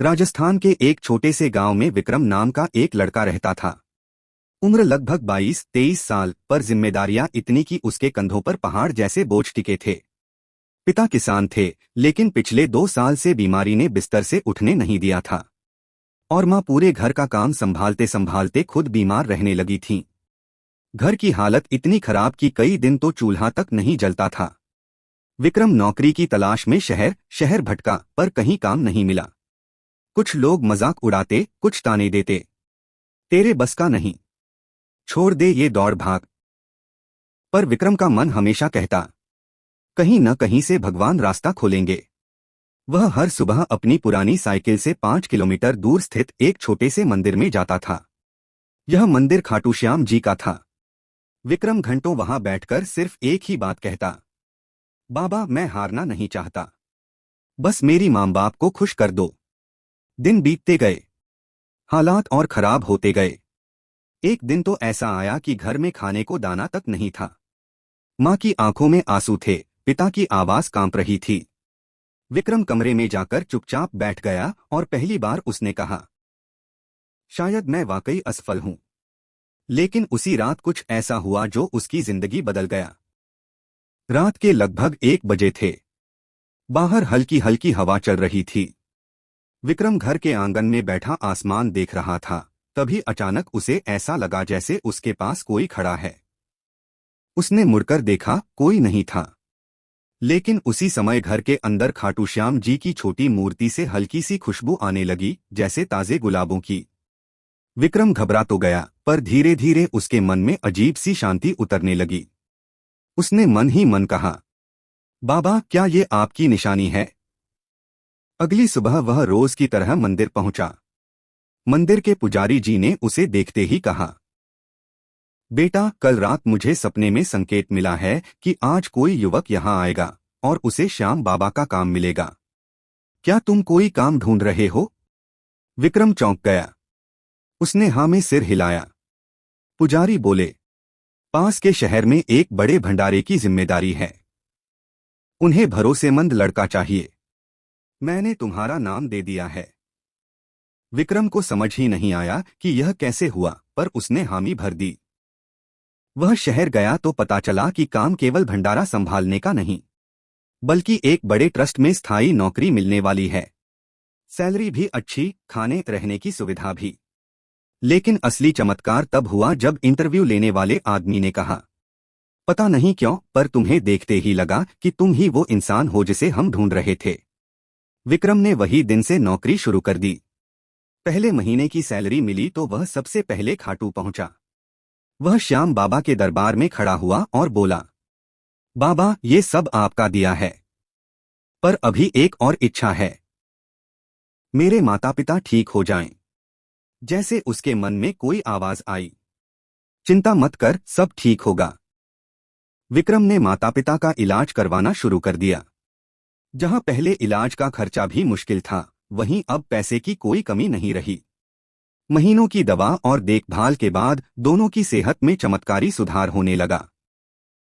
राजस्थान के एक छोटे से गांव में विक्रम नाम का एक लड़का रहता था। उम्र लगभग 22-23 साल, पर जिम्मेदारियां इतनी कि उसके कंधों पर पहाड़ जैसे बोझ टिके थे। पिता किसान थे, लेकिन पिछले 2 साल से बीमारी ने बिस्तर से उठने नहीं दिया था। और माँ पूरे घर का काम संभालते संभालते खुद बीमार रहने लगी थीं। घर की हालत इतनी खराब कि कई दिन तो चूल्हा तक नहीं जलता था। विक्रम नौकरी की तलाश में शहर शहर भटका, पर कहीं काम नहीं मिला। कुछ लोग मजाक उड़ाते, कुछ ताने देते, तेरे बस का नहीं, छोड़ दे ये दौड़ भाग। पर विक्रम का मन हमेशा कहता, कहीं न कहीं से भगवान रास्ता खोलेंगे। वह हर सुबह अपनी पुरानी साइकिल से 5 किलोमीटर दूर स्थित एक छोटे से मंदिर में जाता था। यह मंदिर खाटू श्याम जी का था। विक्रम घंटों वहां बैठकर सिर्फ एक ही बात कहता, बाबा मैं हारना नहीं चाहता, बस मेरी माँ बाप को खुश कर दो। दिन बीतते गए, हालात और खराब होते गए। एक दिन तो ऐसा आया कि घर में खाने को दाना तक नहीं था। माँ की आंखों में आंसू थे, पिता की आवाज कांप रही थी। विक्रम कमरे में जाकर चुपचाप बैठ गया और पहली बार उसने कहा, शायद मैं वाकई असफल हूं। लेकिन उसी रात कुछ ऐसा हुआ जो उसकी जिंदगी बदल गया। रात के लगभग 1 बजे थे। बाहर हल्की हल्की हवा चल रही थी। विक्रम घर के आंगन में बैठा आसमान देख रहा था। तभी अचानक उसे ऐसा लगा जैसे उसके पास कोई खड़ा है। उसने मुड़कर देखा, कोई नहीं था। लेकिन उसी समय घर के अंदर खाटू श्याम जी की छोटी मूर्ति से हल्की सी खुशबू आने लगी, जैसे ताजे गुलाबों की। विक्रम घबरा तो गया, पर धीरे धीरे उसके मन में अजीब सी शांति उतरने लगी। उसने मन ही मन कहा, बाबा क्या ये आपकी निशानी है? अगली सुबह वह रोज की तरह मंदिर पहुंचा। मंदिर के पुजारी जी ने उसे देखते ही कहा, बेटा कल रात मुझे सपने में संकेत मिला है कि आज कोई युवक यहाँ आएगा और उसे श्याम बाबा का काम मिलेगा। क्या तुम कोई काम ढूंढ रहे हो? विक्रम चौंक गया। उसने हाँ में सिर हिलाया। पुजारी बोले, पास के शहर में एक बड़े भंडारे की जिम्मेदारी है। उन्हें भरोसेमंद लड़का चाहिए। मैंने तुम्हारा नाम दे दिया है। विक्रम को समझ ही नहीं आया कि यह कैसे हुआ, पर उसने हामी भर दी। वह शहर गया तो पता चला कि काम केवल भंडारा संभालने का नहीं, बल्कि एक बड़े ट्रस्ट में स्थायी नौकरी मिलने वाली है। सैलरी भी अच्छी, खाने रहने की सुविधा भी। लेकिन असली चमत्कार तब हुआ जब इंटरव्यू लेने वाले आदमी ने कहा, पता नहीं क्यों, पर तुम्हें देखते ही लगा कि तुम ही वो इंसान हो जिसे हम ढूंढ रहे थे। विक्रम ने वही दिन से नौकरी शुरू कर दी। पहले महीने की सैलरी मिली तो वह सबसे पहले खाटू पहुंचा। वह श्याम बाबा के दरबार में खड़ा हुआ और बोला, बाबा ये सब आपका दिया है, पर अभी एक और इच्छा है। मेरे माता पिता ठीक हो जाएं। जैसे उसके मन में कोई आवाज आई, चिंता मत कर, सब ठीक होगा। विक्रम ने माता पिता का इलाज करवाना शुरू कर दिया। जहां पहले इलाज का खर्चा भी मुश्किल था, वहीं अब पैसे की कोई कमी नहीं रही। महीनों की दवा और देखभाल के बाद दोनों की सेहत में चमत्कारी सुधार होने लगा।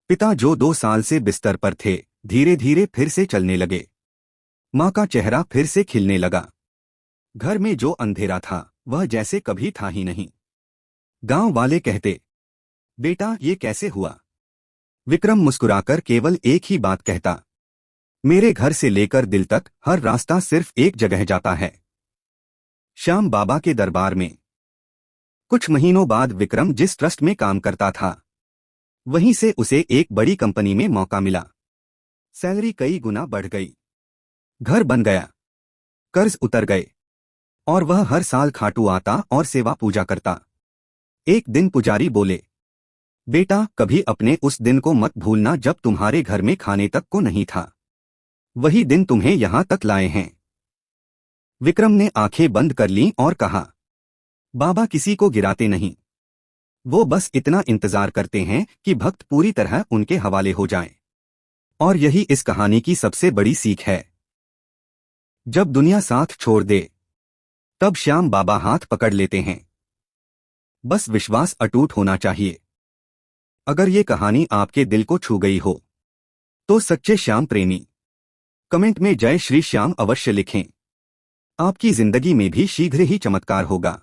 पिता जो 2 साल से बिस्तर पर थे, धीरे धीरे फिर से चलने लगे। माँ का चेहरा फिर से खिलने लगा। घर में जो अंधेरा था वह जैसे कभी था ही नहीं। गांव वाले कहते, बेटा ये कैसे हुआ? विक्रम मुस्कुराकर केवल एक ही बात कहता, मेरे घर से लेकर दिल तक हर रास्ता सिर्फ एक जगह जाता है, श्याम बाबा के दरबार में। कुछ महीनों बाद विक्रम जिस ट्रस्ट में काम करता था, वहीं से उसे एक बड़ी कंपनी में मौका मिला। सैलरी कई गुना बढ़ गई, घर बन गया, कर्ज उतर गए, और वह हर साल खाटू आता और सेवा पूजा करता। एक दिन पुजारी बोले, बेटा कभी अपने उस दिन को मत भूलना जब तुम्हारे घर में खाने तक को नहीं था। वही दिन तुम्हें यहां तक लाए हैं। विक्रम ने आंखें बंद कर लीं और कहा, बाबा किसी को गिराते नहीं, वो बस इतना इंतजार करते हैं कि भक्त पूरी तरह उनके हवाले हो जाएं। और यही इस कहानी की सबसे बड़ी सीख है। जब दुनिया साथ छोड़ दे, तब श्याम बाबा हाथ पकड़ लेते हैं। बस विश्वास अटूट होना चाहिए। अगर ये कहानी आपके दिल को छू गई हो, तो सच्चे श्याम प्रेमी कमेंट में जय श्री श्याम अवश्य लिखें। आपकी जिंदगी में भी शीघ्र ही चमत्कार होगा।